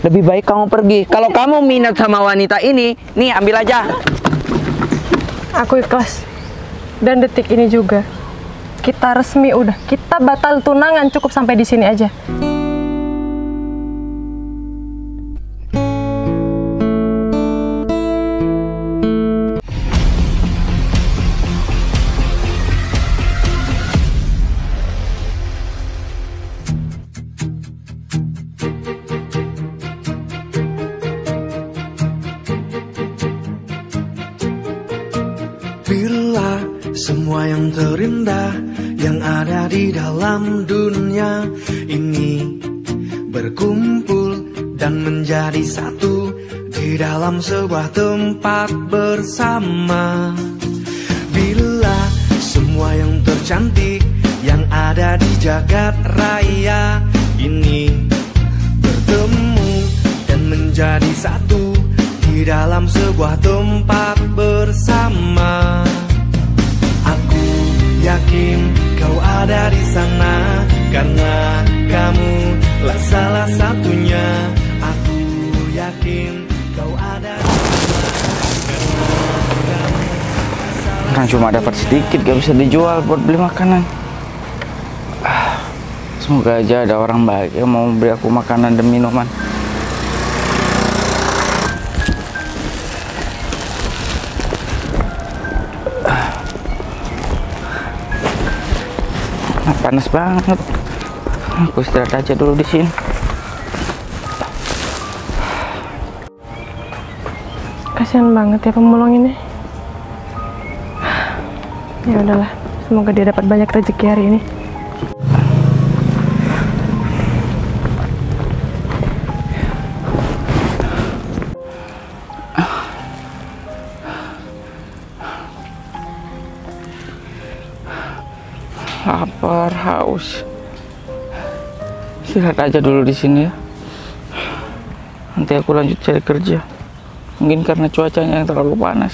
Lebih baik kamu pergi. Kalau kamu minat sama wanita ini, nih ambil aja. Aku ikhlas. Dan detik ini juga kita resmi udah. Kita batal tunangan, cukup sampai di sini aja. Bila semua yang terindah yang ada di dalam dunia ini berkumpul dan menjadi satu di dalam sebuah tempat bersama. Bila semua yang tercantik yang ada di jagat raya ini bertemu dan menjadi satu di dalam sebuah tempat bersama. Aku yakin kau ada di sana karena kamu lah salah satunya. Aku yakin kau ada di sana karena kamu lah salah. Orang cuma dapat sedikit, gak bisa dijual buat beli makanan. Semoga aja ada orang baik yang mau beri aku makanan dan minuman. Panas banget. Aku istirahat aja dulu di sini. Kasihan banget ya pemulung ini. Ya udahlah, semoga dia dapat banyak rezeki hari ini. Lapar, haus. Istirahat aja dulu di sini ya. Nanti aku lanjut cari kerja. Mungkin karena cuacanya yang terlalu panas.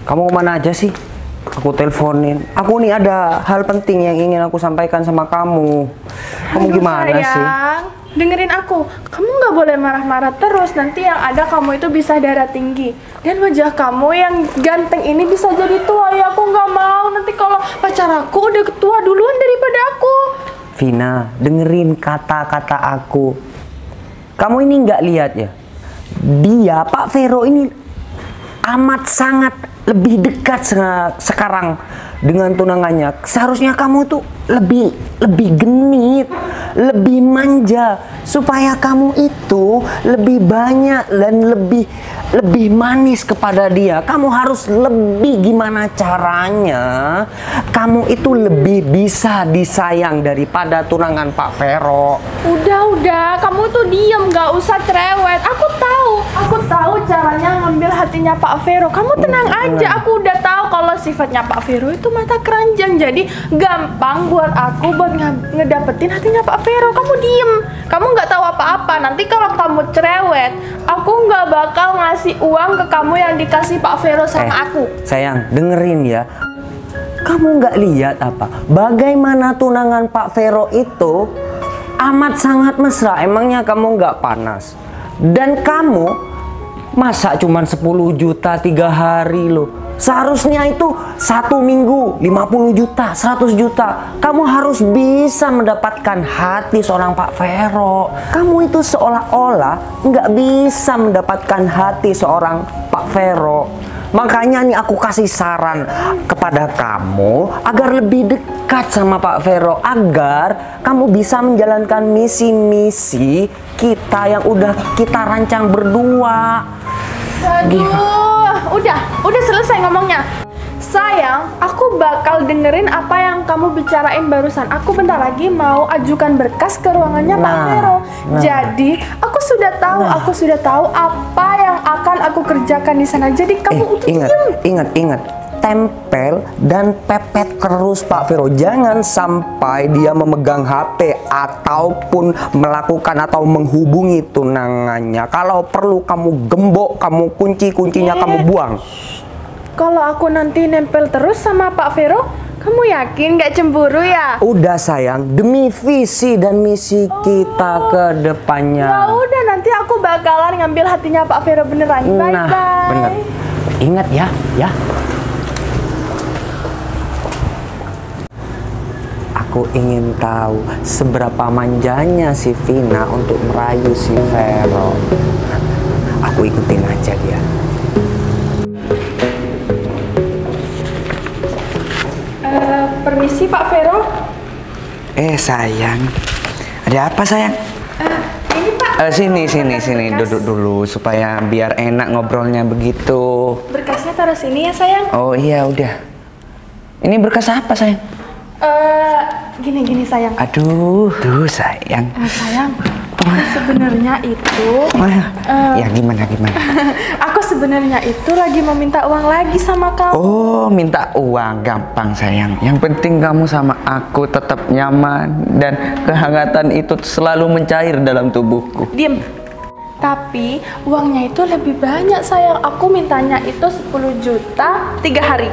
Kamu kemana aja sih? Aku teleponin. Aku nih ada hal penting yang ingin aku sampaikan sama kamu. Kamu gimana sayang, sih? Dengerin aku. Kamu nggak boleh marah-marah terus. Nanti yang ada kamu itu bisa darah tinggi. Dan wajah kamu yang ganteng ini bisa jadi tua. Ya aku nggak mau. Nanti kalau pacar aku udah tua duluan daripada aku. Vina, dengerin kata-kata aku. Kamu ini nggak lihat ya? Dia, Pak Vero ini amat sangat lebih dekat sekarang dengan tunangannya. Seharusnya kamu tuh lebih genit, lebih manja, supaya kamu itu lebih banyak dan lebih manis kepada dia. Kamu harus lebih gimana caranya kamu itu lebih bisa disayang daripada tunangan Pak Vero. Udah, kamu tuh diem, nggak usah cerewet. Aku tahu caranya ngambil hatinya Pak Vero. Kamu tenang aja, aku udah tahu kalau sifatnya Pak Vero itu mata keranjang. Jadi gampang buat aku buat ngedapetin hatinya Pak Vero. Kamu diem, kamu nggak tahu apa-apa. Nanti kalau kamu cerewet, aku nggak bakal ngasih uang ke kamu yang dikasih Pak Vero sama aku. Sayang, dengerin ya. Kamu nggak lihat apa? Bagaimana tunangan Pak Vero itu amat sangat mesra. Emangnya kamu nggak panas? Dan kamu masa cuman 10 juta 3 hari loh. Seharusnya itu 1 minggu 50 juta, 100 juta. Kamu harus bisa mendapatkan hati seorang Pak Vero. Kamu itu seolah-olah nggak bisa mendapatkan hati seorang Pak Vero. Makanya nih aku kasih saran kepada kamu agar lebih dekat sama Pak Vero, agar kamu bisa menjalankan misi-misi kita yang udah kita rancang berdua. Aduh, udah selesai ngomongnya. Sayang, aku bakal dengerin apa yang kamu bicarain barusan. Aku bentar lagi mau ajukan berkas ke ruangannya Pak Vero. Jadi, aku sudah tahu apa yang akan aku kerjakan di sana. Jadi kamu udah ingat, tempel dan pepet terus Pak Vero. Jangan sampai dia memegang HP ataupun melakukan atau menghubungi tunangannya. Kalau perlu kamu gembok, kamu kuncinya kamu buang. Kalau aku nanti nempel terus sama Pak Vero, Kamu yakin gak cemburu ya? Udah sayang, demi visi dan misi kita ke depannya. Ya udah, nanti aku bakalan ngambil hatinya Pak Vero beneran. Bye Nah, bye. bener. Ingat ya, ya. Aku ingin tahu seberapa manjanya si Vina untuk merayu si Vero. Aku ikutin aja dia. Permisi Pak Vero. Sayang, ada apa sayang? Ini Pak. Sini, duduk dulu supaya biar enak ngobrolnya begitu. Berkasnya taruh sini ya sayang. Oh iya udah. Ini berkas apa sayang? Gini sayang. Aduh, tuh sayang. Sayang, sebenarnya itu Ya gimana? aku sebenarnya itu lagi mau minta uang lagi sama kamu. Oh, minta uang gampang sayang. Yang penting kamu sama aku tetap nyaman dan kehangatan itu selalu mencair dalam tubuhku. Diem. Tapi uangnya itu lebih banyak sayang. Aku mintanya itu 10 juta 3 hari.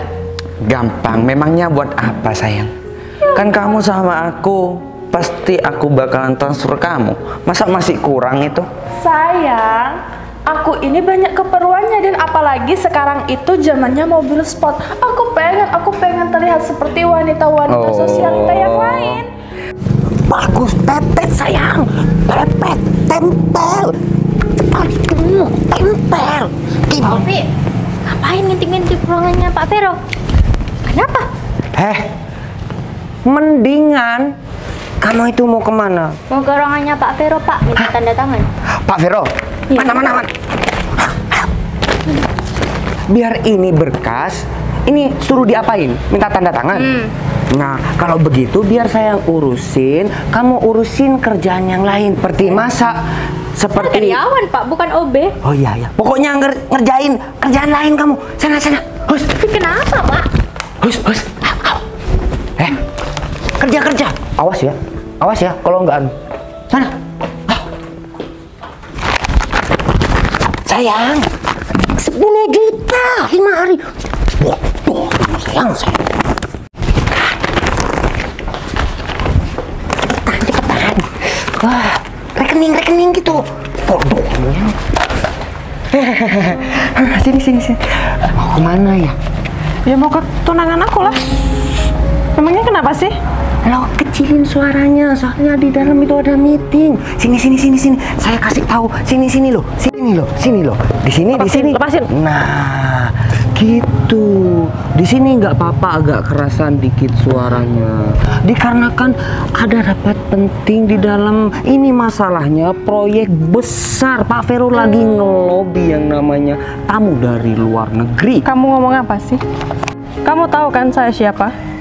Gampang. Memangnya buat apa sayang? Kan kamu sama aku, pasti aku bakalan transfer kamu. Masa masih kurang itu? Sayang, aku ini banyak keperluannya dan apalagi sekarang itu zamannya mobil sport. Aku pengen terlihat seperti wanita-wanita sosialita yang lain. Bagus, pepet sayang. Pepet, tempel. Tempel. Tapi ngapain ngintip-ngintip ruangannya Pak Vero? Kenapa? Mendingan kamu itu mau kemana? Mau ke ruangannya Pak Vero, Pak, minta tanda tangan. Pak Vero, mana? Biar ini berkas, ini suruh diapain? Minta tanda tangan? Nah, kalau begitu biar saya yang urusin, kamu urusin kerjaan yang lain. Seperti masak, seperti... Karyawan, Pak, bukan OB. Oh iya. Pokoknya ngerjain kerjaan lain kamu. Sana. Hus. Tapi kenapa, Pak? Hus. Kerja. Awas ya, kalau enggak. Sana. Sayang, 10 juta 5 hari. Waduh, sayang. Cepetan. Wah, rekening gitu. Waduh. Sini. Mau kemana ya? Ya mau ke tunangan aku lah. Memangnya kenapa sih? Lo kecilin suaranya, soalnya di dalam itu ada meeting. Sini. Saya kasih tahu. Sini loh. Di sini. Lepasin. Nah, gitu. Di sini nggak apa-apa, agak kerasan dikit suaranya. Dikarenakan ada rapat penting di dalam. Ini masalahnya proyek besar. Pak Vero lagi ngelobi yang namanya tamu dari luar negeri. Kamu ngomong apa sih? Kamu tahu kan saya siapa?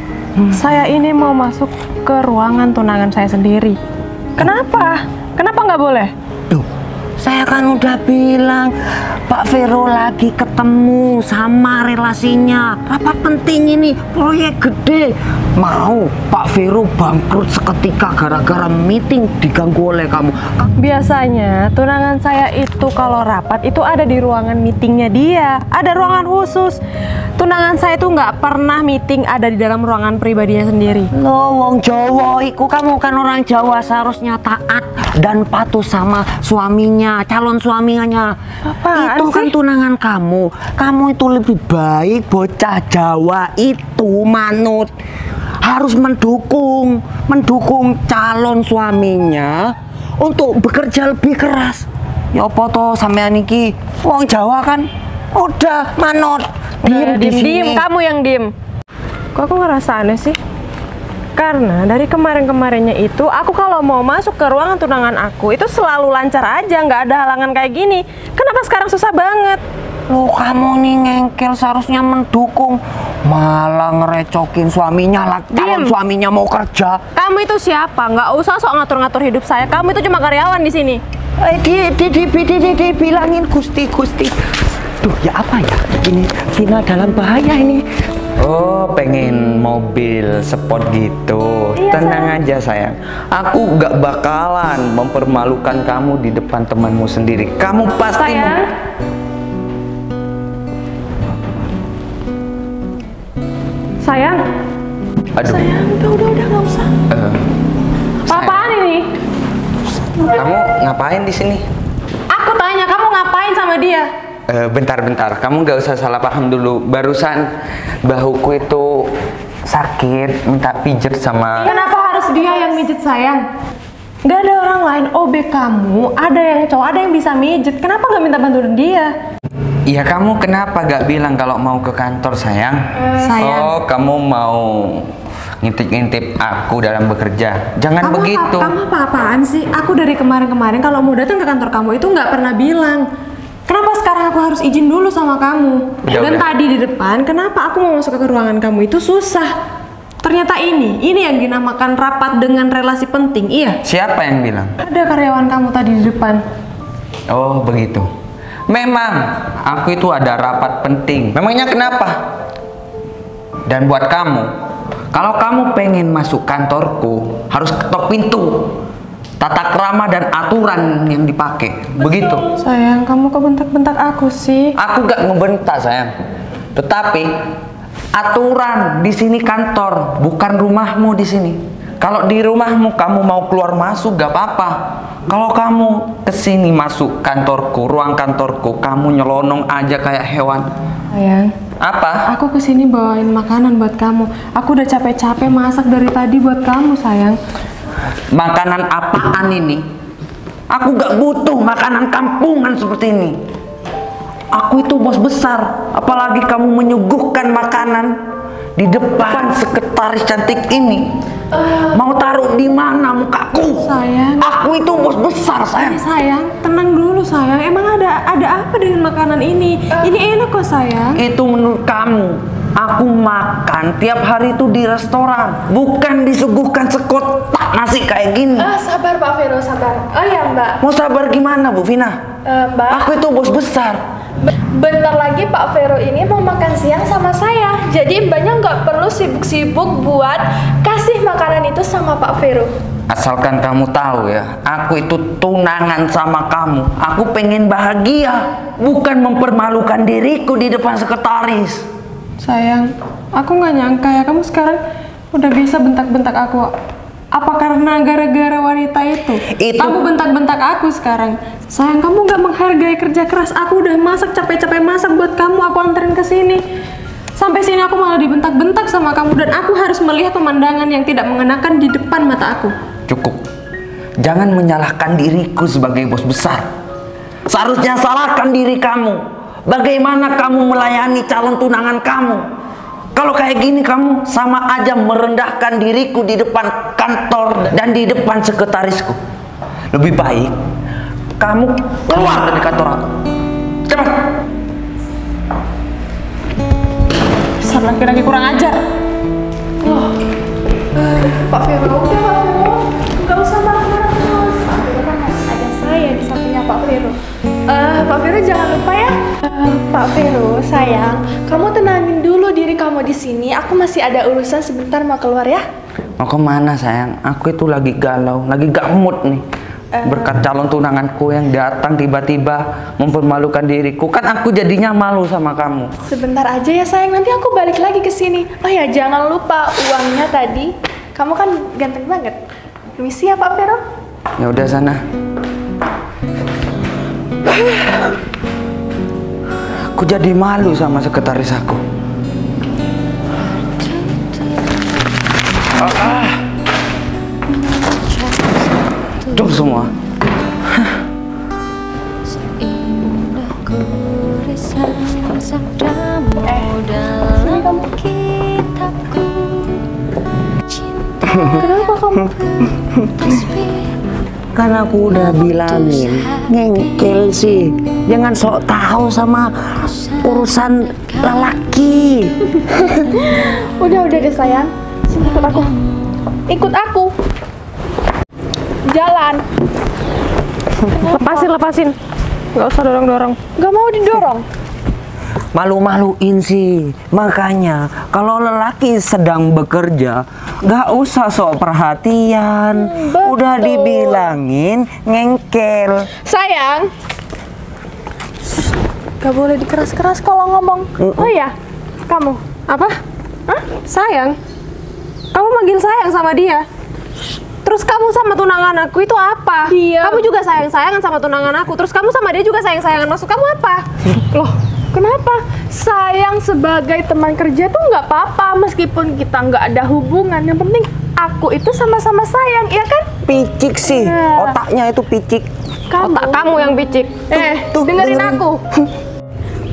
Saya ini mau masuk ke ruangan tunangan saya sendiri. Kenapa? Kenapa nggak boleh? Duh, saya kan udah bilang Pak Vero lagi ketemu sama relasinya. Rapat penting ini, proyek gede. Mau Pak Vero bangkrut seketika gara-gara meeting diganggu oleh kamu. Biasanya tunangan saya itu kalau rapat itu ada di ruangan meetingnya dia. Ada ruangan khusus. Tunangan saya itu nggak pernah meeting ada di dalam ruangan pribadinya sendiri. Lo wong Jawa iku, kamu kan orang Jawa, seharusnya taat dan patuh sama suaminya, calon suaminya. Apaan Itu kan sih? tunangan kamu. Kamu itu lebih baik, bocah Jawa itu manut. Harus mendukung calon suaminya untuk bekerja lebih keras. Ya apa toh sampean iki wong Jawa kan udah manut. Diem, kamu yang diem. Kok aku ngerasa aneh sih? Karena dari kemarin-kemarinnya itu, aku kalau mau masuk ke ruangan tunangan aku, itu selalu lancar aja, nggak ada halangan kayak gini. Kenapa sekarang susah banget? Loh, kamu nih ngengkel, seharusnya mendukung. Malah ngerecokin suaminya lah, calon suaminya mau kerja. Kamu itu siapa? Nggak usah sok ngatur-ngatur hidup saya. Kamu itu cuma karyawan di sini. Bilangin Gusti. Duh, ya apa ya? Ini Vina dalam bahaya ini. Oh, pengen mobil sport gitu. Iya, Tenang aja sayang. Aku gak bakalan mempermalukan kamu di depan temanmu sendiri. Kamu pasti Sayang. Sayang. Aduh. Sayang, udah nggak usah. Apaan ini? Kamu ngapain di sini? Aku tanya, kamu ngapain sama dia? Bentar. Kamu nggak usah salah paham dulu. Barusan bahuku itu sakit, minta pijet sama. Kenapa harus dia yang mijet sayang? Gak ada orang lain, OB kamu, ada yang cowok, ada yang bisa mijet. Kenapa gak minta bantuan dia? Iya, kamu kenapa gak bilang kalau mau ke kantor, sayang? Sayang. Oh, kamu mau ngintip-ngintip aku dalam bekerja. Jangan begitu. Kamu apa-apaan sih? Aku dari kemarin-kemarin kalau mau datang ke kantor kamu itu nggak pernah bilang. Kenapa sekarang aku harus izin dulu sama kamu? Dan tadi di depan, kenapa aku mau masuk ke ruangan kamu itu susah? Ternyata ini yang dinamakan rapat dengan relasi penting, iya? Siapa yang bilang? Ada karyawan kamu tadi di depan. Oh, begitu. Memang, aku itu ada rapat penting. Memangnya kenapa? Dan buat kamu, kalau kamu pengen masuk kantorku, harus ketok pintu. Tata krama dan aturan yang dipakai. Begitu. Sayang, kamu kok bentak-bentak aku sih? Aku gak ngebentak, sayang. Tetapi aturan di sini kantor, bukan rumahmu di sini. Kalau di rumahmu kamu mau keluar masuk gak apa-apa. Kalau kamu kesini masuk kantorku, ruang kantorku, kamu nyelonong aja kayak hewan. Sayang. Apa? Aku kesini bawain makanan buat kamu. Aku udah capek-capek masak dari tadi buat kamu, sayang. Makanan apaan ini? Aku gak butuh makanan kampungan seperti ini. Aku itu bos besar, apalagi kamu menyuguhkan makanan di depan sekretaris cantik ini. Mau taruh di mana mukaku? Sayang. Aku itu bos besar, sayang. Sayang, tenang dulu sayang. Emang ada apa dengan makanan ini? Ini enak kok sayang. Itu menurut kamu. Aku makan tiap hari itu di restoran, bukan disuguhkan sekotak nasi kayak gini. Sabar Pak Vero, sabar. Oh ya Mbak. Mau sabar gimana Bu Vina? Mbak. Aku itu bos besar. Bentar lagi Pak Vero ini mau makan siang sama saya. Jadi Mbaknya nggak perlu sibuk-sibuk buat kasih makanan itu sama Pak Vero. Asalkan kamu tahu ya, aku itu tunangan sama kamu. Aku pengen bahagia, bukan mempermalukan diriku di depan sekretaris. Sayang, aku nggak nyangka ya kamu sekarang udah bisa bentak-bentak aku. Apa karena gara-gara wanita itu? Kamu bentak-bentak aku sekarang. Sayang, kamu nggak menghargai kerja keras. Aku udah masak capek-capek masak buat kamu. Aku anterin ke sini. Sampai sini aku malah dibentak-bentak sama kamu dan aku harus melihat pemandangan yang tidak mengenakan di depan mata aku. Cukup. Jangan menyalahkan diriku sebagai bos besar. Seharusnya salahkan diri kamu. Bagaimana kamu melayani calon tunangan kamu? Kalau kayak gini kamu sama aja merendahkan diriku di depan kantor dan di depan sekretarisku. Lebih baik kamu keluar dari kantor aku. Cepat. Dasar laki-laki kurang ajar. Pak Vero, udah Pak Vero, nggak usah marah-marah terus. Pak Vero kan masih ada saya di sampingnya Pak Vero. Pak Vero jangan lupa ya. Pak Vero, sayang, kamu tenangin dulu diri kamu di sini. Aku masih ada urusan sebentar mau keluar ya. Mau kemana sayang? Aku itu lagi galau, lagi gak mood nih. Berkat calon tunanganku yang datang tiba-tiba mempermalukan diriku. Kan aku jadinya malu sama kamu. Sebentar aja ya sayang, nanti aku balik lagi ke sini. Oh ya, jangan lupa uangnya tadi. Kamu kan ganteng banget. Permisi ya Pak Vero. Ya udah sana. Aku jadi malu sama sekretaris aku. Jom semua. Kenapa kamu? Kan aku udah bilangin, ngengkel sih. Jangan sok tahu sama urusan lelaki. Udah deh sayang. Sini ikut aku. Ikut aku. Jalan. Lepasin. Nggak usah dorong-dorong. Gak mau didorong. Malu-maluin sih. Makanya kalau lelaki sedang bekerja, gak usah sok perhatian. Udah dibilangin ngengkel. Sayang. Gak boleh dikeras-keras kalau ngomong. Oh ya, kamu. Apa? Hah? Sayang? Kamu manggil sayang sama dia. Terus kamu sama tunangan aku itu apa? Iya. Kamu juga sayang-sayangan sama tunangan aku. Terus kamu sama dia juga sayang-sayangan. Maksud kamu apa? Loh, kenapa? Sayang sebagai teman kerja tuh nggak apa-apa meskipun kita nggak ada hubungan. Yang penting aku itu sama-sama sayang, ya kan? Picik sih, Nah. otaknya itu picik. Otak kamu yang picik. tuh, dengerin dengerin. aku.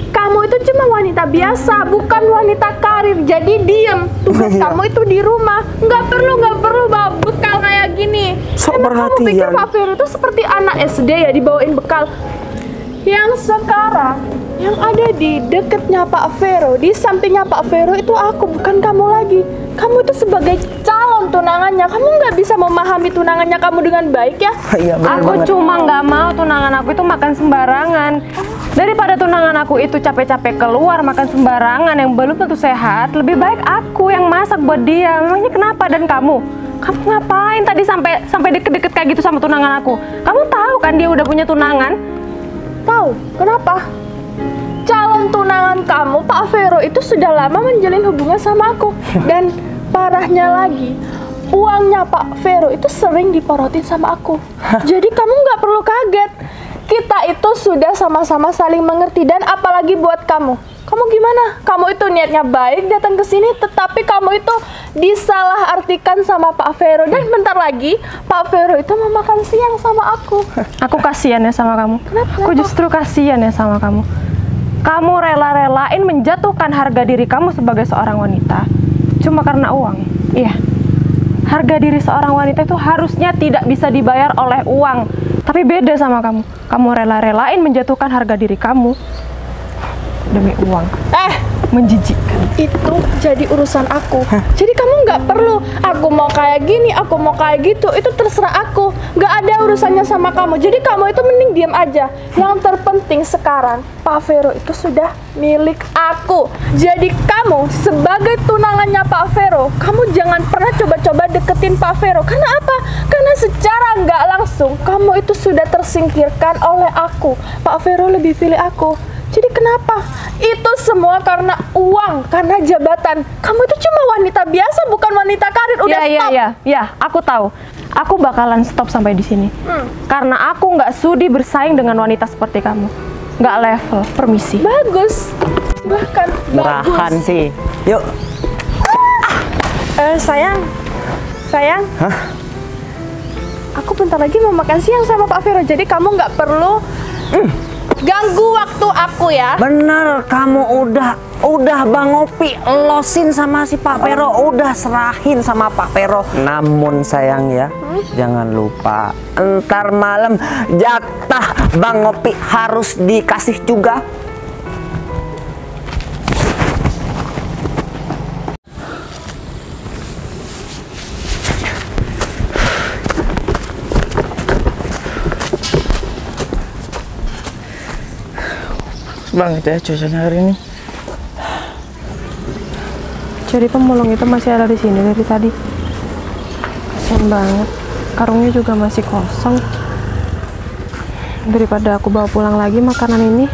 Kamu itu cuma wanita biasa, bukan wanita karir. Jadi diem. Tugas Iya. kamu itu di rumah. Nggak perlu bawa bekal kayak gini. Sok Emang kamu pikir perhatian. Pak Vero itu seperti anak SD ya dibawain bekal? Yang sekarang yang ada di deketnya Pak Vero, di sampingnya Pak Vero itu aku, bukan kamu lagi. Kamu itu sebagai calon tunangannya, kamu nggak bisa memahami tunangannya kamu dengan baik ya? Iya benar Aku banget. cuma nggak mau tunangan aku itu makan sembarangan. Daripada tunangan aku itu capek-capek keluar makan sembarangan yang belum tentu sehat, lebih baik aku yang masak buat dia. Memangnya kenapa? Dan kamu ngapain tadi sampai deket-deket kayak gitu sama tunangan aku? Kamu tahu kan dia udah punya tunangan? Tahu kenapa? Calon tunangan kamu, Pak Vero itu sudah lama menjalin hubungan sama aku. Dan parahnya lagi, uangnya Pak Vero itu sering diporotin sama aku. Jadi kamu nggak perlu kaget. Kita itu sudah sama-sama saling mengerti. Dan apalagi buat kamu. Kamu gimana? Kamu itu niatnya baik datang ke sini, tetapi kamu itu disalahartikan sama Pak Vero. Dan bentar lagi Pak Vero itu mau makan siang sama aku. Aku kasihan ya sama kamu. Aku justru kasihan ya sama kamu. Kamu rela-relain menjatuhkan harga diri kamu sebagai seorang wanita cuma karena uang. Iya. Harga diri seorang wanita itu harusnya tidak bisa dibayar oleh uang. Tapi beda sama kamu. Kamu rela-relain menjatuhkan harga diri kamu demi uang. Menjijikkan. Itu jadi urusan aku. Jadi kamu nggak perlu aku mau kayak gini, aku mau kayak gitu, itu terserah aku. Nggak ada urusannya sama kamu. Jadi kamu itu mending diam aja. Yang terpenting sekarang Pak Vero itu sudah milik aku. Jadi kamu sebagai tunangannya Pak Vero, kamu jangan pernah coba-coba deketin Pak Vero. Karena apa? Karena secara nggak langsung kamu itu sudah tersingkirkan oleh aku. Pak Vero lebih pilih aku. Jadi kenapa? Itu semua karena uang, karena jabatan. Kamu itu cuma wanita biasa, bukan wanita karir. Udah stop. Ya, aku tahu. Aku bakalan stop sampai di sini. Karena aku nggak sudi bersaing dengan wanita seperti kamu. Nggak level. Permisi. Bagus. Bahkan Murahan bagus. sih. Yuk. Sayang. Hah? Aku bentar lagi mau makan siang sama Pak Vero. Jadi kamu nggak perlu ganggu waktu aku ya. Bener, kamu udah Bang Opi losin sama si Pak Vero, udah serahin sama Pak Vero. Namun sayang ya, jangan lupa entar malam jatah Bang Opi harus dikasih juga. Banget ya cuacanya hari ini. Jadi pemulung itu masih ada di sini dari tadi. Kasian banget. Karungnya juga masih kosong. Daripada aku bawa pulang lagi makanan ini,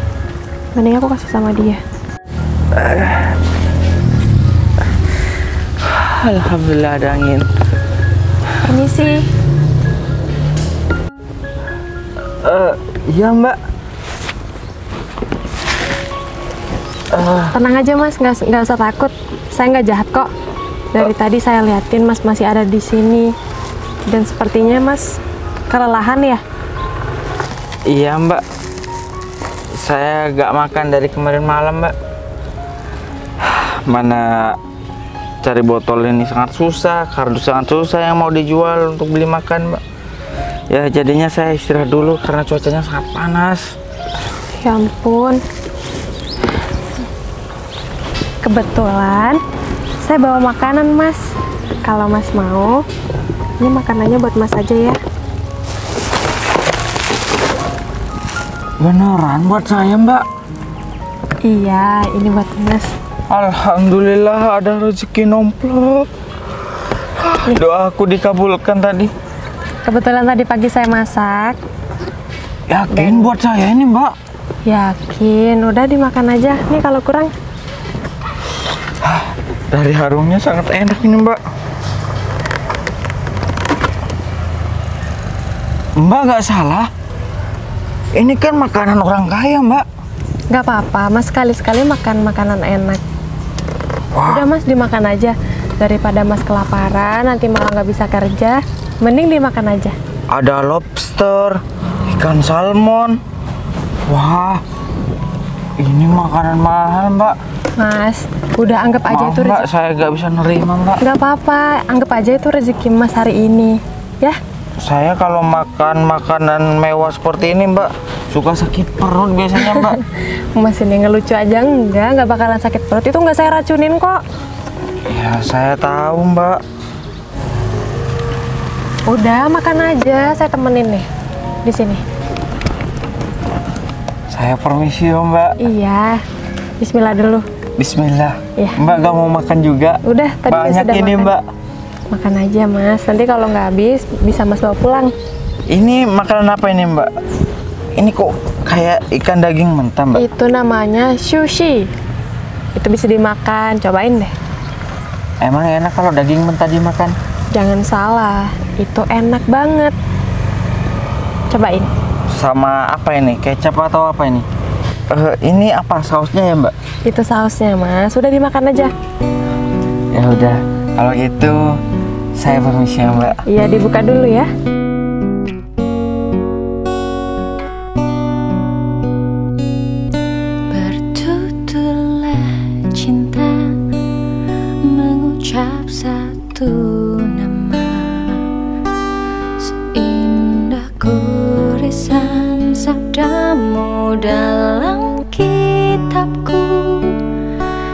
mending aku kasih sama dia. Alhamdulillah ada angin. Permisi. Iya Mbak. Tenang aja Mas, nggak usah takut. Saya nggak jahat kok. Dari tadi saya liatin Mas masih ada di sini. Dan sepertinya Mas kelelahan ya? Iya Mbak. Saya gak makan dari kemarin malam Mbak. Mana cari botol ini sangat susah, kardus sangat susah yang mau dijual untuk beli makan Mbak. Ya jadinya saya istirahat dulu karena cuacanya sangat panas. Ya ampun. Kebetulan saya bawa makanan Mas. Kalau Mas mau, ini makanannya buat Mas aja ya. Beneran buat saya Mbak? Iya, ini buat Mas. Alhamdulillah ada rezeki nomplok. Doaku dikabulkan tadi. Kebetulan tadi pagi saya masak. Yakin buat saya ini Mbak? Yakin, udah dimakan aja. Nih kalau kurang. Dari harumnya sangat enak ini Mbak. Mbak nggak salah. Ini kan makanan orang kaya, Mbak. Nggak apa-apa, Mas sekali-sekali makan makanan enak. Wah. Udah Mas dimakan aja. Daripada Mas kelaparan, nanti malah nggak bisa kerja. Mending dimakan aja. Ada lobster, ikan salmon. Wah, ini makanan mahal, Mbak. Mas, udah anggap aja Maaf, itu Mbak, rezeki. saya nggak bisa nerima, Mbak. Nggak apa-apa, anggap aja itu rezeki Mas hari ini. Ya, Saya kalau makan makanan mewah seperti ini, Mbak, suka sakit perut biasanya, Mbak. Mas ini ngelucu aja nggak bakalan sakit perut. Itu nggak saya racunin kok. Ya, saya tahu, Mbak. Udah makan aja, saya temenin nih di sini. Saya permisi, ya, Mbak. Iya, Bismillah dulu. Bismillah. Iya. Mbak gak mau makan juga? Udah, tadi banyak sudah ini, makan. Mbak. Makan aja Mas. Nanti kalau nggak habis bisa Mas bawa pulang. Ini makanan apa ini, Mbak? Ini kok kayak ikan daging mentah, Mbak? Itu namanya sushi. Itu bisa dimakan. Cobain deh. Emang enak kalau daging mentah dimakan? Jangan salah, itu enak banget. Cobain. Sama apa ini? Kecap atau apa ini? Ini apa sausnya ya, Mbak? Itu sausnya Mas. Udah dimakan aja. Ya udah, kalau gitu saya permisi ya, Mbak. Iya, dibuka dulu ya. Bertuturlah cinta mengucap satu nama, seindah goresan sabdamu dalam kitabku.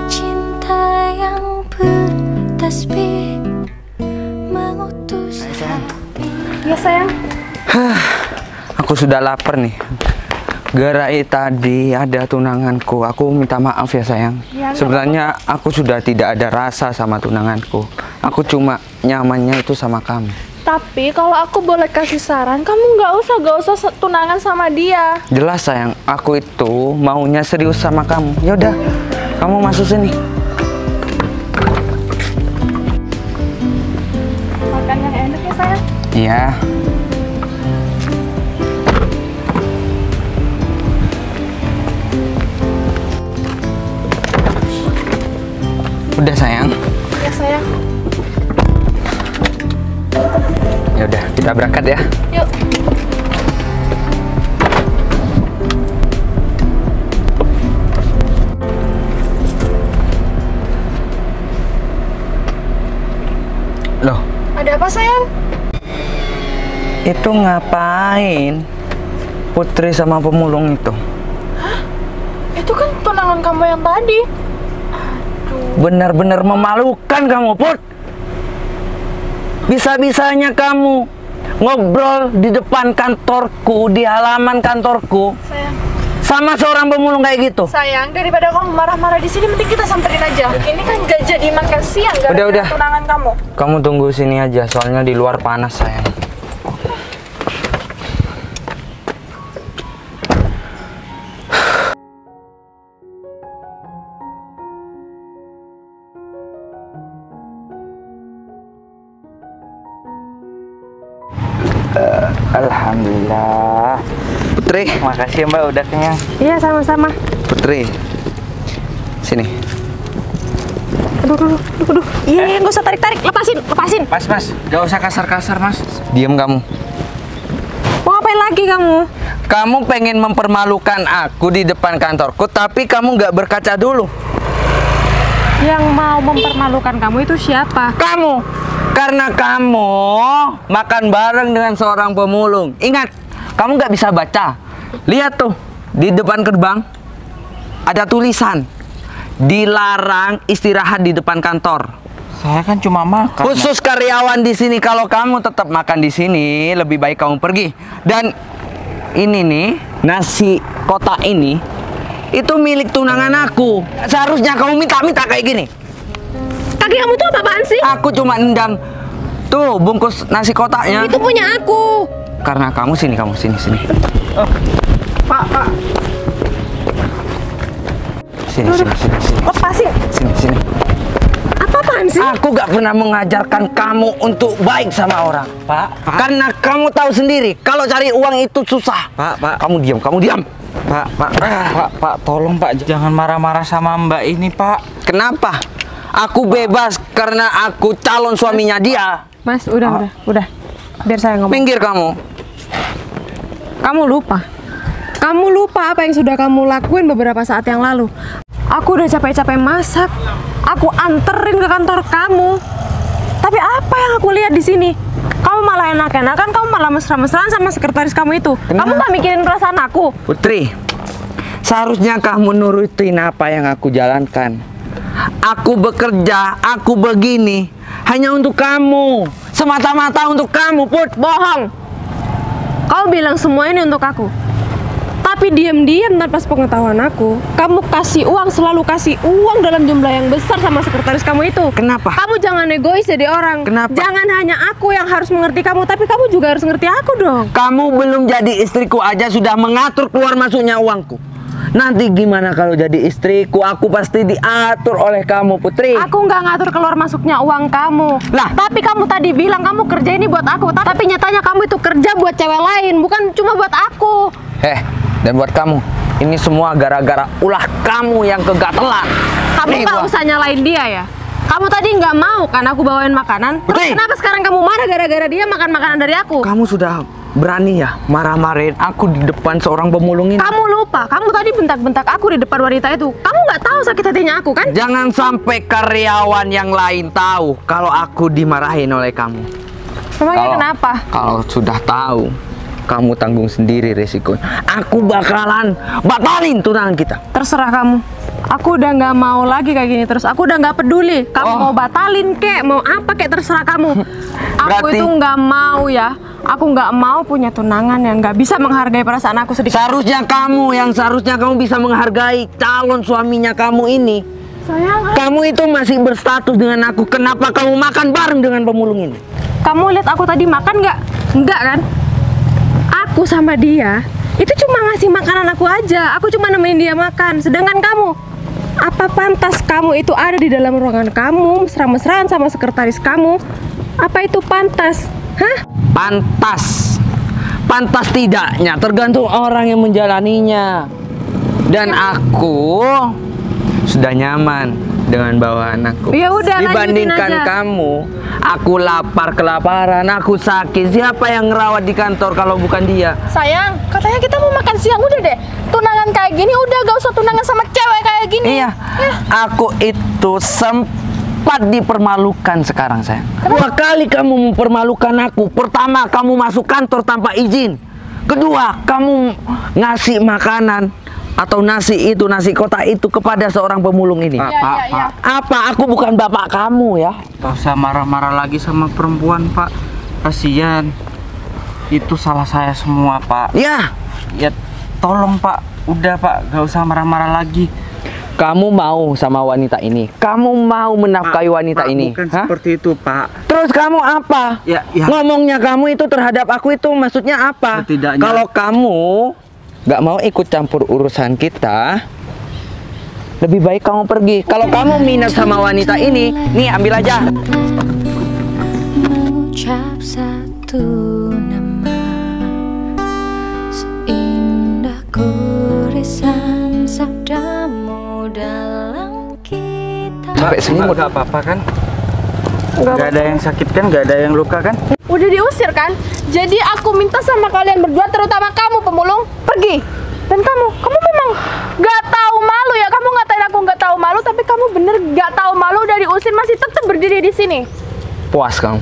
Cinta yang bertasbih mengutus hati. Iya sayang. Aku sudah lapar nih. Gerai tadi ada tunanganku. Aku minta maaf ya sayang. Sebenarnya aku sudah tidak ada rasa sama tunanganku. Aku cuma nyamannya itu sama kamu. Tapi kalau aku boleh kasih saran, kamu nggak usah tunangan sama dia. Jelas sayang, aku itu maunya serius sama kamu. Yaudah, kamu masuk sini. Makan yang enak ya sayang. Iya. Udah sayang. Ya sayang. Ya udah, kita berangkat ya. Yuk. Loh, Ada apa sayang? itu ngapain Putri sama pemulung itu? Itu kan tunangan kamu yang tadi. Benar-benar memalukan kamu, Put. Bisa-bisanya kamu ngobrol di depan kantorku, di halaman kantorku, Sayang. sama seorang pemulung kayak gitu. Sayang, daripada kamu marah-marah di sini, mending kita samperin aja. Ini kan gak jadi makan siang gara-gara Udah. tunangan kamu. Kamu tunggu sini aja, soalnya di luar panas, sayang. Alhamdulillah. Putri, Makasih, Mbak, udah kenyang. Iya, sama-sama. Putri, sini. Aduh. Iya, nggak usah tarik-tarik. Lepasin. Mas, gak usah kasar-kasar, Mas. Diam kamu. Mau ngapain lagi kamu? Kamu pengen mempermalukan aku di depan kantorku, tapi kamu nggak berkaca dulu. Yang mau mempermalukan kamu itu siapa? Kamu, karena kamu makan bareng dengan seorang pemulung. Ingat, kamu nggak bisa baca. Lihat tuh, di depan gerbang ada tulisan, dilarang istirahat di depan kantor. Saya kan cuma makan. Khusus karyawan di sini, kalau kamu tetap makan di sini, lebih baik kamu pergi. Dan ini nih, nasi kotak ini, itu milik tunangan aku. Seharusnya kamu minta-minta kayak gini. Kaki kamu tuh apaan sih? Aku cuma nendang. Tuh, bungkus nasi kotaknya. Itu punya aku. Karena kamu sini. Pak. Sini. Lepasin. Sini. Apa Apaan sih? Aku gak pernah mengajarkan kamu untuk baik sama orang, Pak. Karena kamu tahu sendiri, kalau cari uang itu susah. Pak. Kamu diam. Pak, tolong Pak, jangan marah-marah sama Mbak ini, Pak. Kenapa? Aku bebas karena aku calon suaminya dia. Mas, udah. Biar saya ngomong. Minggir kamu. Kamu lupa apa yang sudah kamu lakuin beberapa saat yang lalu. Aku udah capek-capek masak. Aku anterin ke kantor kamu. Tapi apa yang aku lihat di sini? Kamu malah enak-enakan, kamu malah mesra-mesraan sama sekretaris kamu itu. Kamu gak mikirin perasaan aku. Putri, seharusnya kamu nurutin apa yang aku jalankan. Aku bekerja, aku begini hanya untuk kamu. Semata-mata untuk kamu, Put. Bohong. Kau bilang semua ini untuk aku. Tapi diam-diam tanpa sepengetahuan aku, kamu selalu kasih uang dalam jumlah yang besar sama sekretaris kamu itu. Kenapa? Kamu jangan egois jadi orang. Kenapa? Jangan hanya aku yang harus mengerti kamu, tapi kamu juga harus ngerti aku dong. Kamu belum jadi istriku aja sudah mengatur keluar masuknya uangku. Nanti gimana kalau jadi istriku? Aku pasti diatur oleh kamu, Putri. Aku nggak ngatur keluar masuknya uang kamu. Lah, tapi kamu tadi bilang kamu kerja ini buat aku. Tapi nyatanya kamu itu kerja buat cewek lain, bukan cuma buat aku. Dan buat kamu, ini semua gara-gara ulah kamu yang kegatelan. Kamu nggak usah nyalain dia ya. Kamu tadi nggak mau kan aku bawain makanan. Terus kenapa sekarang kamu marah gara-gara dia makan makanan dari aku? Kamu sudah berani ya marah-marahin aku di depan seorang pemulung ini. Kamu lupa, kamu tadi bentak-bentak aku di depan wanita itu. Kamu nggak tahu sakit hatinya aku kan? Jangan sampai karyawan yang lain tahu kalau aku dimarahin oleh kamu. Memangnya kenapa? Kalau sudah tahu, kamu tanggung sendiri resiko. Aku bakalan batalin tunangan kita. Terserah kamu. Aku udah nggak mau lagi kayak gini terus. Aku udah nggak peduli. Kamu mau batalin kek, mau apa kek, terserah kamu. Aku itu nggak mau ya. Aku nggak mau punya tunangan yang nggak bisa menghargai perasaan aku sedikit. Seharusnya kamu bisa menghargai calon suaminya kamu ini. Sayang, kamu itu masih berstatus dengan aku. Kenapa kamu makan bareng dengan pemulung ini? Kamu lihat aku tadi makan nggak? Enggak kan? Aku sama dia itu cuma ngasih makanan aku aja. Aku cuma nemenin dia makan. Sedangkan kamu, apa pantas kamu itu ada di dalam ruangan kamu mesra-mesraan sama sekretaris kamu? Apa itu pantas? Hah? Pantas tidaknya tergantung orang yang menjalaninya. Dan aku sudah nyaman dengan bawahan aku. Ya udah, dibandingkan kamu, aku lapar kelaparan, aku sakit. Siapa yang ngerawat di kantor kalau bukan dia? Sayang, katanya kita mau makan siang. Udah deh, tunangan kayak gini udah, gak usah tunangan sama cewek kayak gini. Iya, aku itu sempat dipermalukan sekarang, sayang. Dua kali kamu mempermalukan aku. Pertama, kamu masuk kantor tanpa izin. Kedua, kamu ngasih makanan atau nasi kotak itu kepada seorang pemulung ini. Pak. Apa? Aku bukan bapak kamu ya. Gak usah marah-marah lagi sama perempuan, Pak. Kasihan. Itu salah saya semua, Pak. Ya, tolong, Pak. Udah, Pak. Gak usah marah-marah lagi. Kamu mau sama wanita ini? Kamu mau menafkahi wanita ini? Bukan seperti itu, Pak. Terus kamu apa? Ya. Ngomongnya kamu itu terhadap aku itu maksudnya apa? Setidaknya. Kalau kamu gak mau ikut campur urusan kita, lebih baik kamu pergi. Kalau kamu minat sama wanita ini, nih ambil aja. Mengucap satu nama, seindah goresan sabdamu dalam kitab. Sampai sini gak apa-apa kan? Gak ada yang sakit kan? Gak ada yang luka kan? Udah diusir kan? Jadi aku minta sama kalian berdua, terutama kamu pemulung, pergi. Dan kamu memang gak tahu malu ya. Kamu ngatain aku gak tahu malu, tapi kamu bener gak tahu malu, udah diusir masih tetap berdiri di sini. Puas kamu.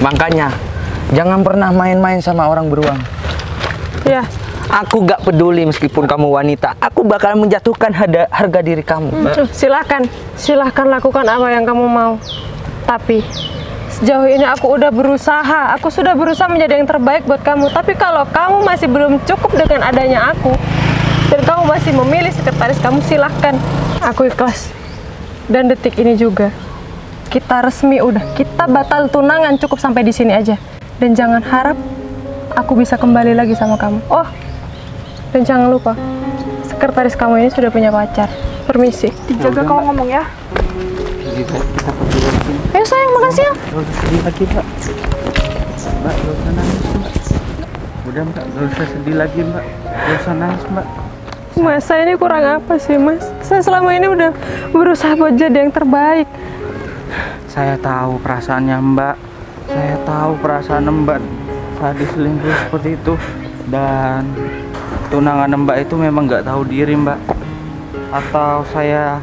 Makanya jangan pernah main-main sama orang beruang. Ya. Aku gak peduli meskipun kamu wanita. Aku bakal menjatuhkan harga diri kamu. Silahkan lakukan apa yang kamu mau. Tapi sejauh ini aku udah berusaha. Aku sudah berusaha menjadi yang terbaik buat kamu. Tapi kalau kamu masih belum cukup dengan adanya aku, dan kamu masih memilih sekretaris kamu, silahkan. Aku ikhlas. Dan detik ini juga kita resmi udah. Kita batal tunangan, cukup sampai di sini aja. Dan jangan harap aku bisa kembali lagi sama kamu. Oh, dan jangan lupa, sekretaris kamu ini sudah punya pacar. Permisi. Dijaga kamu ngomong ya. Lebih baik kita pergi dari sini. Ayo sayang, makan siang. Gak usah sedih lagi Mbak. Mbak, gak usah nangis Mbak. Udah Mbak, gak usah sedih lagi Mbak. Gak usah nangis Mbak. Mas, saya ini kurang apa sih Mas? Saya selama ini udah berusaha buat jadi yang terbaik. Saya tahu perasaannya Mbak. Saya tahu perasaan Mbak saat diselingkuh seperti itu. Dan tunangan Mbak itu memang nggak tahu diri Mbak. Atau saya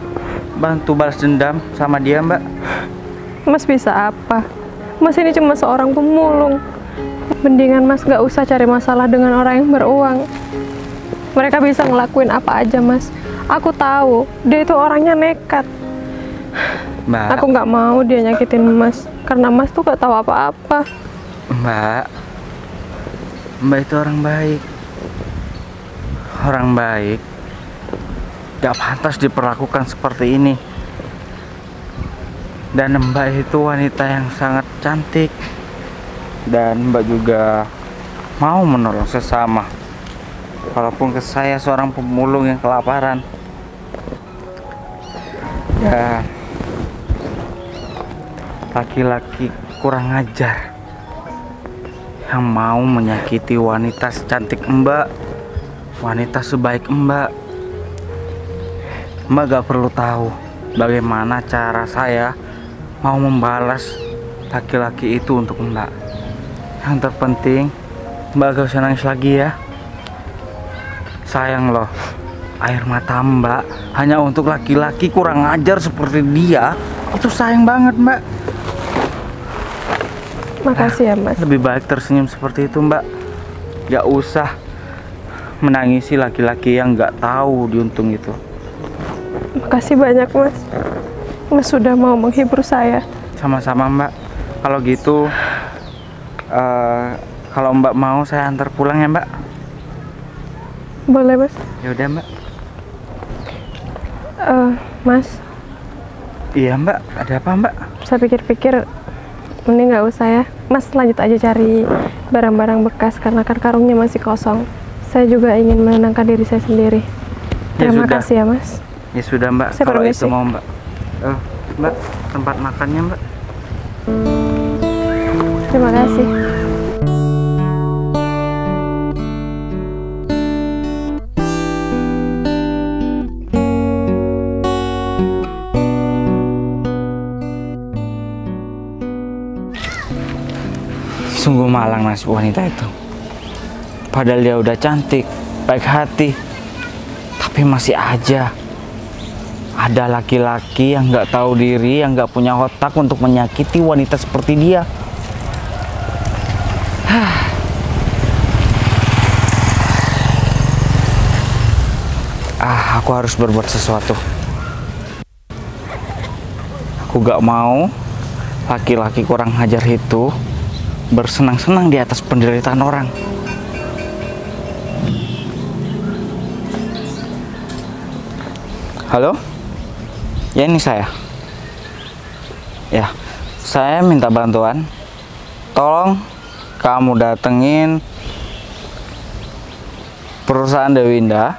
bantu balas dendam sama dia Mbak. Mas bisa apa? Mas ini cuma seorang pemulung. Mendingan Mas gak usah cari masalah dengan orang yang beruang. Mereka bisa ngelakuin apa aja Mas. Aku tahu dia itu orangnya nekat. Mbak, Aku nggak mau dia nyakitin Mas karena Mas tuh gak tahu apa-apa. Mbak itu orang baik. Orang baik gak pantas diperlakukan seperti ini. Dan Mbak itu wanita yang sangat cantik. Dan Mbak juga mau menolong sesama. Walaupun ke saya seorang pemulung yang kelaparan. Ya, laki-laki kurang ajar yang mau menyakiti wanita secantik Mbak, wanita sebaik Mbak. Mbak gak perlu tahu bagaimana cara saya mau membalas laki-laki itu untuk Mbak. Yang terpenting Mbak gak usah nangis lagi ya. Sayang loh, air mata Mbak hanya untuk laki-laki kurang ajar seperti dia. Itu sayang banget Mbak. Makasih ya Mas. Lebih baik tersenyum seperti itu Mbak. Gak usah menangisi laki-laki yang gak tahu diuntung itu. Makasih banyak Mas. Mas sudah mau menghibur saya. Sama-sama Mbak. Kalau gitu kalau Mbak mau saya antar pulang ya Mbak. Boleh Mas? Ya udah Mbak. Mas, Iya Mbak, ada apa Mbak? saya pikir-pikir mending nggak usah ya. Mas lanjut aja cari barang-barang bekas karena kan karungnya masih kosong. Saya juga ingin menenangkan diri saya sendiri. Ya Terima sudah. kasih ya Mas. Ya sudah Mbak, Saya kalau permisi. itu mau Mbak. Mbak, tempat makannya Mbak. Terima kasih. Sungguh malang nasib wanita itu. Padahal dia udah cantik, baik hati, tapi masih aja ada laki-laki yang nggak tahu diri, yang nggak punya otak untuk menyakiti wanita seperti dia. Aku harus berbuat sesuatu. Aku gak mau laki-laki kurang ajar itu bersenang-senang di atas penderitaan orang. Halo? Ya ini saya. Ya, saya minta bantuan. Tolong kamu datengin perusahaan Dewi Indah.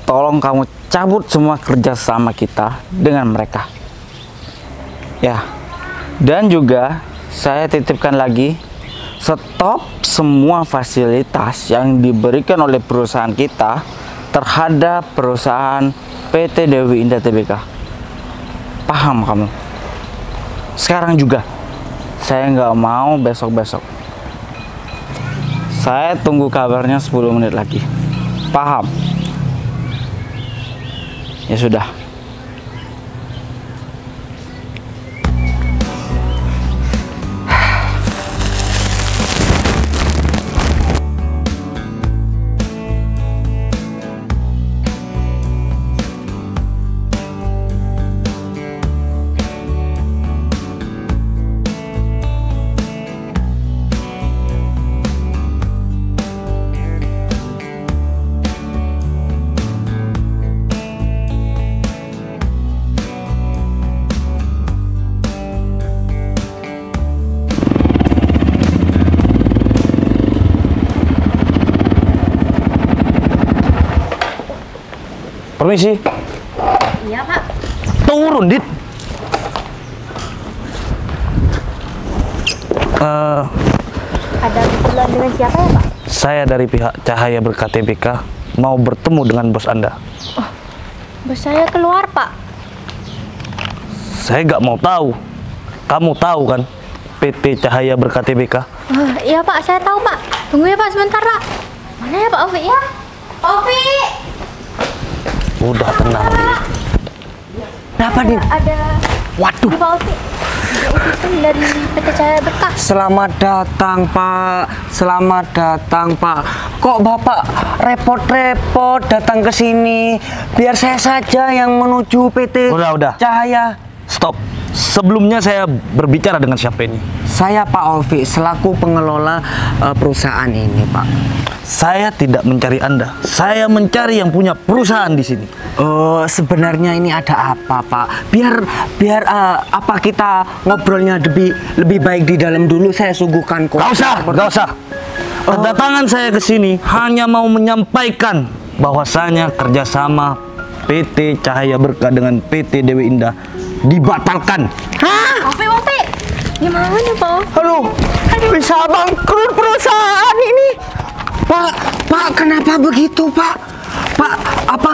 Tolong kamu cabut semua kerja sama kita dengan mereka. Ya. Dan juga saya titipkan lagi, stop semua fasilitas yang diberikan oleh perusahaan kita terhadap perusahaan PT Dewi Indah Tbk. Paham kamu? Sekarang juga. Saya nggak mau besok-besok. Saya tunggu kabarnya 10 menit lagi. Paham? Ya sudah. Permisi. Iya Pak. Turun, Dit. Ada keperluan dengan siapa ya, Pak? Saya dari pihak Cahaya Berkah TBK mau bertemu dengan bos Anda. Bos saya keluar, Pak. Saya nggak mau tahu. Kamu tahu kan PT Cahaya Berkah TBK? Iya, Pak, saya tahu, Pak. Tunggu ya, Pak, sebentar, Pak. Mana ya, Pak Ovi ya? Pak Ovi! Udah tenang, Dit. Kenapa, Din? Ada Waduh. Pak Ovi. Ada utusan dari PT Cahaya Berkah. Selamat datang, Pak. Selamat datang, Pak. Kok Bapak repot-repot datang ke sini? Biar saya saja yang menuju PT Udah. Cahaya. Stop. Sebelumnya saya berbicara dengan siapa ini? Saya Pak Ovi, selaku pengelola perusahaan ini, Pak. Saya tidak mencari Anda. Saya mencari yang punya perusahaan di sini. Sebenarnya ini ada apa, Pak? Biar apa kita ngobrolnya lebih baik di dalam dulu. Saya suguhkan kok. Gak usah. Kedatangan saya ke sini hanya mau menyampaikan bahwasanya kerjasama PT Cahaya Berkah dengan PT Dewi Indah dibatalkan. Hah? Ovi. Gimana, Pak? Aduh, bisa bangkrut perusahaan ini. Pak, kenapa begitu, Pak? Pak, apa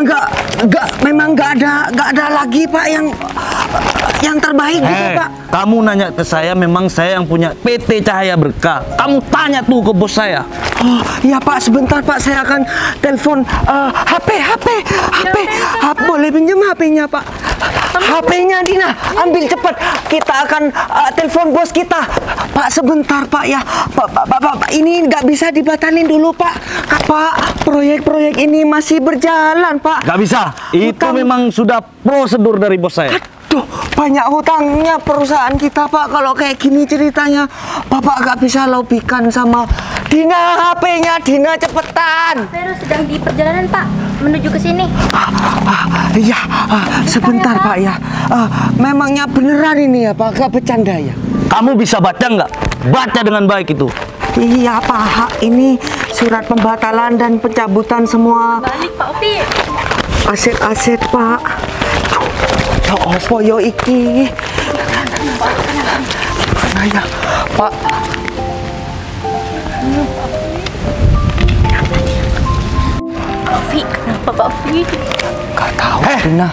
memang nggak ada lagi, Pak, yang terbaik gitu, Pak? Kamu nanya ke saya, memang saya yang punya PT Cahaya Berkah. Kamu tanya tuh ke bos saya. Oh, iya, Pak, sebentar, Pak, saya akan telepon HP. Boleh pinjam HP-nya, Pak? HP-nya Dina, ambil cepat. Kita akan telepon bos kita. Pak, sebentar, Pak, ya. Pak, ini nggak bisa dibatalin dulu, Pak. Pak, proyek-proyek ini masih berjalan, Pak. Gak bisa. Itu Hutang. memang sudah prosedur dari bos saya. Aduh, banyak hutangnya perusahaan kita, Pak. Kalau kayak gini ceritanya, Bapak nggak bisa lobikan sama Dina. HP-nya Dina, cepetan. Vero sedang di perjalanan, Pak, menuju ke sini. Iya, sebentar, Pak, ya. Memangnya beneran ini ya, Pak? Gak bercanda ya? Kamu bisa baca nggak? Baca dengan baik itu. Iya, Pak. Ini surat pembatalan dan pencabutan semua Balik, Pak Ovi. aset-aset, Pak. Ya apa yo iki? Mana ya, Pak? Ovi, kenapa Pak Ovi? Gak tahu, Dina.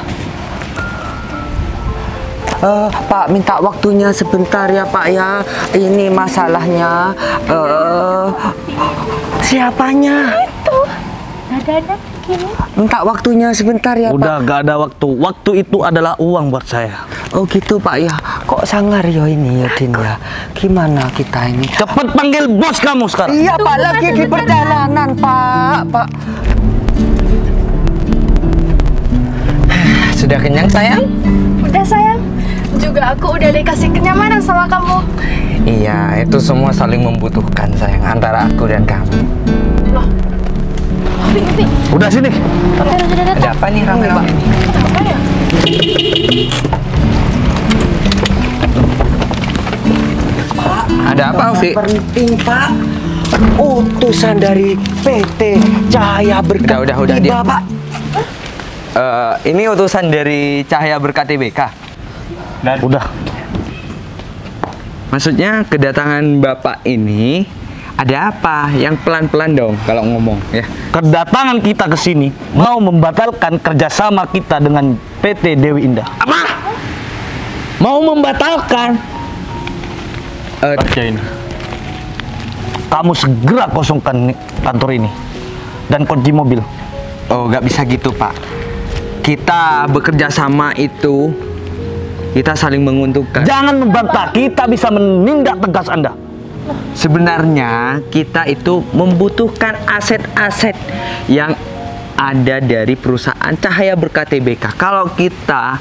Pak, minta waktunya sebentar ya, Pak, ya. Ini masalahnya. Siapanya? Itu. Ada gini. Minta waktunya sebentar ya, Udah Pak. gak ada waktu. Waktu itu adalah uang buat saya. Oh gitu, Pak, ya. Kok sangar yo ini ya, Din, ya. Gimana kita ini? Cepet panggil bos kamu sekarang. Iya, Pak, lagi di perjalanan, Pak. Sudah kenyang, sayang? Udah sayang. Juga aku udah dikasih kenyamanan sama kamu. Iya, itu semua saling membutuhkan, sayang, antara aku dan kamu. Ovi. Udah sini. Pak Vero sudah datang. Ada apa nih rame-rame? Apa ya? Ada apa, Ovi? Penting, Pak. Utusan dari PT Cahaya Berkah. Udah, tiba, dia. Pak. Ini utusan dari Cahaya Berkah TBK. Udah. Maksudnya kedatangan Bapak ini ada apa? Yang pelan-pelan dong kalau ngomong, ya. Kedatangan kita ke sini mau membatalkan kerjasama kita dengan PT Dewi Indah. Apa? Mau membatalkan? Baca ini. Kamu segera kosongkan kantor ini dan kunci mobil. Oh, nggak bisa gitu, Pak. Kita bekerja sama itu, kita saling menguntungkan. Jangan membantah, kita bisa menindak tegas Anda. Sebenarnya kita itu membutuhkan aset-aset yang ada dari perusahaan Cahaya Berkah TBK. Kalau kita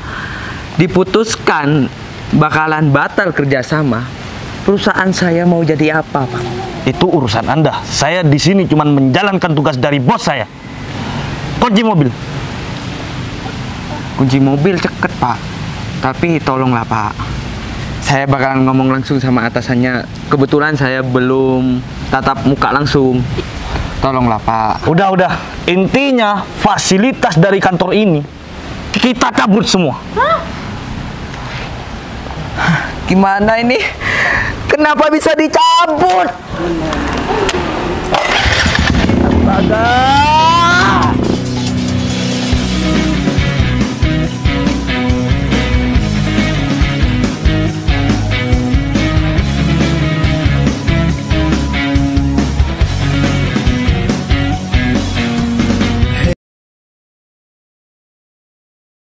diputuskan bakalan batal kerjasama, perusahaan saya mau jadi apa, Pak? Itu urusan Anda. Saya di sini cuma menjalankan tugas dari bos saya. Kunci mobil. Kunci mobil ceket, Pak. Tapi tolonglah, Pak. Saya bakalan ngomong langsung sama atasannya. Kebetulan saya belum tatap muka langsung. Tolonglah, Pak. Udah. Intinya fasilitas dari kantor ini kita cabut semua. Gimana ini? Kenapa bisa dicabut? Astaga.